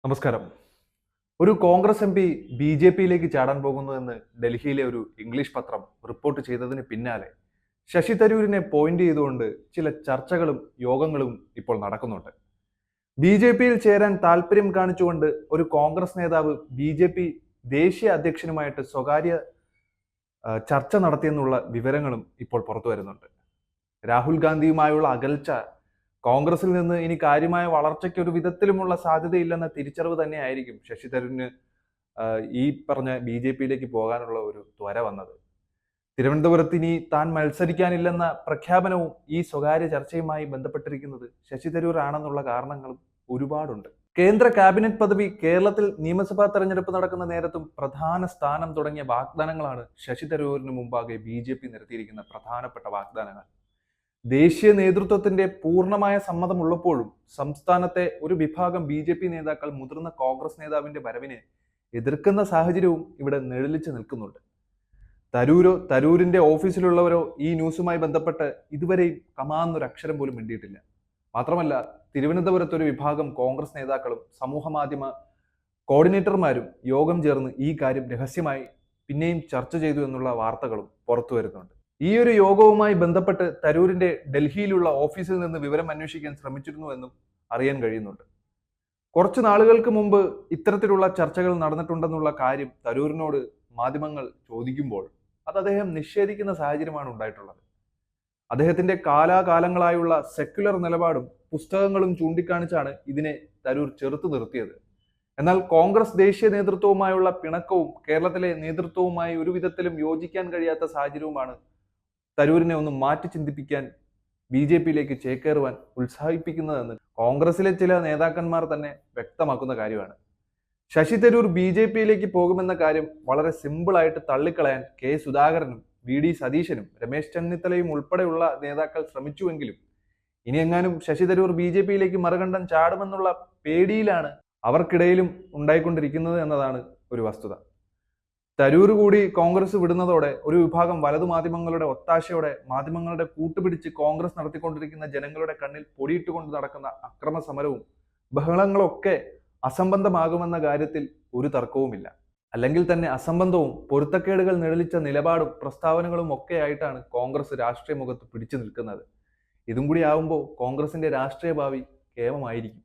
നമസ്കാരം. ഒരു Congress M P ബി.ജെ.പിയിലേക്ക് ചാടാൻ പോകുന്നുവെന്ന് ഡൽഹിയിലെ ഒരു ഇംഗ്ലീഷ് പത്രം റിപ്പോർട്ട് ചെയ്തതിന് പിന്നാലെ ശശി തരൂരിനെ പോയിന്റ് ചെയ്തുകൊണ്ട് ചില ചർച്ചകളും യോഗങ്ങളും ഇപ്പോൾ നടക്കുന്നുണ്ട്. ബി.ജെ.പിയിൽ ചേരാൻ താല്പര്യം കാണിച്ചുകൊണ്ട് ഒരു കോൺഗ്രസ് നേതാവ് ബി.ജെ.പി ദേശീയ അധ്യക്ഷനുമായിട്ട് സ്വകാര്യ ചർച്ച നടത്തിയെന്നുള്ള വിവരങ്ങളും ഇപ്പോൾ പുറത്തു വരുന്നുണ്ട്. രാഹുൽ ഗാന്ധിയുമായുള്ള അകൽച്ച കോൺഗ്രസിൽ നിന്ന് ഇനി കാര്യമായ വളർച്ചയ്ക്ക് ഒരു വിധത്തിലുമുള്ള സാധ്യതയില്ലെന്ന തിരിച്ചറിവ് തന്നെയായിരിക്കും ശശി തരൂരിന് ഈ പറഞ്ഞ ബി.ജെ.പിയിലേക്ക് പോകാനുള്ള ഒരു ത്വര വന്നത്. തിരുവനന്തപുരത്ത് ഇനി താൻ മത്സരിക്കാനില്ലെന്ന പ്രഖ്യാപനവും ഈ സ്വകാര്യ ചർച്ചയുമായി ബന്ധപ്പെട്ടിരിക്കുന്നത് ശശി തരൂർ ആണെന്നുള്ള കാരണങ്ങളും ഒരുപാടുണ്ട്. കേന്ദ്ര ക്യാബിനറ്റ് പദവി, കേരളത്തിൽ നിയമസഭാ തെരഞ്ഞെടുപ്പ് നടക്കുന്ന നേരത്തും പ്രധാന സ്ഥാനം തുടങ്ങിയ വാഗ്ദാനങ്ങളാണ് ശശി തരൂരിന് മുമ്പാകെ ബി.ജെ.പി നിരത്തിയിരിക്കുന്ന പ്രധാനപ്പെട്ട വാഗ്ദാനങ്ങൾ. ദേശീയ നേതൃത്വത്തിന്റെ പൂർണ്ണമായ സമ്മതമുള്ളപ്പോഴും സംസ്ഥാനത്തെ ഒരു വിഭാഗം ബി.ജെ.പി നേതാക്കൾ മുതിർന്ന കോൺഗ്രസ് നേതാവിന്റെ വരവിനെ എതിർക്കുന്ന സാഹചര്യവും ഇവിടെ നിഴലിച്ചു നിൽക്കുന്നുണ്ട്. തരൂരോ തരൂരിന്റെ ഓഫീസിലുള്ളവരോ ഈ ന്യൂസുമായി ബന്ധപ്പെട്ട് ഇതുവരെയും കമാന്നൊരു അക്ഷരം പോലും മിണ്ടിയിട്ടില്ല. മാത്രമല്ല, തിരുവനന്തപുരത്ത് ഒരു വിഭാഗം കോൺഗ്രസ് നേതാക്കളും സമൂഹ മാധ്യമ കോർഡിനേറ്റർമാരും യോഗം ചേർന്ന് ഈ കാര്യം രഹസ്യമായി പിന്നെയും ചർച്ച ചെയ്തു എന്നുള്ള വാർത്തകളും പുറത്തു വരുന്നുണ്ട്. ഈ ഒരു യോഗവുമായി ബന്ധപ്പെട്ട് തരൂരിന്റെ ഡൽഹിയിലുള്ള ഓഫീസിൽ നിന്ന് വിവരം അന്വേഷിക്കാൻ ശ്രമിച്ചിരുന്നുവെന്നും അറിയാൻ കഴിയുന്നുണ്ട്. കുറച്ചു നാളുകൾക്ക് മുമ്പ് ഇത്തരത്തിലുള്ള ചർച്ചകൾ നടന്നിട്ടുണ്ടെന്നുള്ള കാര്യം തരൂരിനോട് മാധ്യമങ്ങൾ ചോദിക്കുമ്പോൾ അത് അദ്ദേഹം നിഷേധിക്കുന്ന സാഹചര്യമാണ് ഉണ്ടായിട്ടുള്ളത്. അദ്ദേഹത്തിന്റെ കാലാകാലങ്ങളായുള്ള സെക്യുലർ നിലപാടും പുസ്തകങ്ങളും ചൂണ്ടിക്കാണിച്ചാണ് ഇതിനെ തരൂർ ചെറുത്തു നിർത്തിയത്. എന്നാൽ കോൺഗ്രസ് ദേശീയ നേതൃത്വവുമായുള്ള പിണക്കവും കേരളത്തിലെ നേതൃത്വവുമായി ഒരു വിധത്തിലും യോജിക്കാൻ കഴിയാത്ത സാഹചര്യവുമാണ് തരൂരിനെ ഒന്ന് മാറ്റി ചിന്തിപ്പിക്കാൻ ബി.ജെ.പിയിലേക്ക് ചേക്കേറുവാൻ ഉത്സാഹിപ്പിക്കുന്നതെന്ന് കോൺഗ്രസിലെ ചില നേതാക്കന്മാർ തന്നെ വ്യക്തമാക്കുന്ന കാര്യമാണ്. ശശി തരൂർ ബി.ജെ.പിയിലേക്ക് പോകുമെന്ന കാര്യം വളരെ സിമ്പിളായിട്ട് തള്ളിക്കളയാൻ കെ സുധാകരനും വി.ഡി സതീശനും രമേശ് ചെന്നിത്തലയും ഉൾപ്പെടെയുള്ള നേതാക്കൾ ശ്രമിച്ചുവെങ്കിലും ഇനി എങ്ങാനും ശശി തരൂർ ബി.ജെ.പിയിലേക്ക് മറുകണ്ഠം ചാടുമെന്നുള്ള പേടിയിലാണ് അവർക്കിടയിലും ഉണ്ടായിക്കൊണ്ടിരിക്കുന്നത് എന്നതാണ് ഒരു വസ്തുത. തരൂർ കൂടി കോൺഗ്രസ് വിടുന്നതോടെ ഒരു വിഭാഗം വലതു മാധ്യമങ്ങളുടെ ഒത്താശയോടെ മാധ്യമങ്ങളുടെ കൂട്ടുപിടിച്ച് കോൺഗ്രസ് നടത്തിക്കൊണ്ടിരിക്കുന്ന ജനങ്ങളുടെ കണ്ണിൽ പൊടിയിട്ടുകൊണ്ട് നടക്കുന്ന അക്രമ സമരവും ബഹളങ്ങളൊക്കെ അസംബന്ധമാകുമെന്ന കാര്യത്തിൽ ഒരു തർക്കവുമില്ല. അല്ലെങ്കിൽ തന്നെ അസംബന്ധവും പൊരുത്തക്കേടുകൾ നിഴലിച്ച നിലപാടും പ്രസ്താവനകളും ഒക്കെ ആയിട്ടാണ് കോൺഗ്രസ് രാഷ്ട്രീയ മുഖത്ത് പിടിച്ചു നിൽക്കുന്നത്. ഇതും കൂടി ആവുമ്പോൾ കോൺഗ്രസിന്റെ രാഷ്ട്രീയ ഭാവി കേമമായിരിക്കും.